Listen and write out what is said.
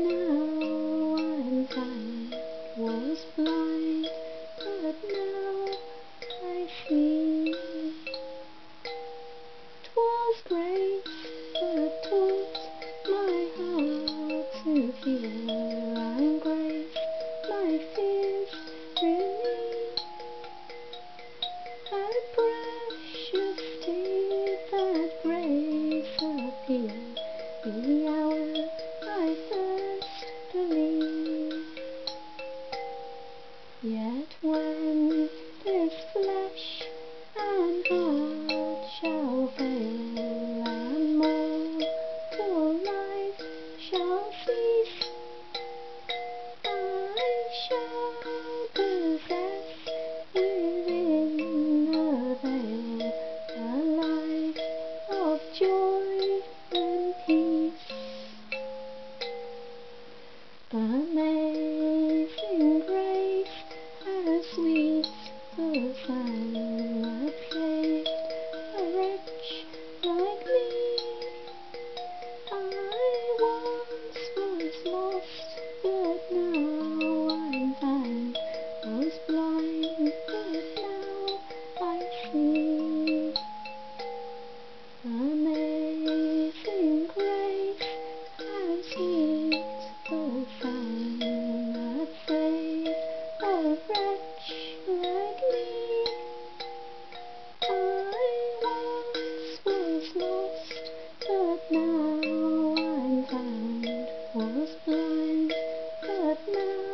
now I'm found, was blind, but now I see. 'Twas grace that taught my heart to fear, and grace my fears relieved. A precious did that grace appear, the hour I first believed. Yet when this flesh and heart shall fail, and mortal life shall cease, I shall possess within the veil a life of joy and peace. Amazing grace, how sweet the sound that saved a wretch like me. I once was lost, but now I'm found, was blind, but now I see. Amazing grace, how sweet the sound that saved a wretch like me. I once was lost, but now I'm found, was blind, but now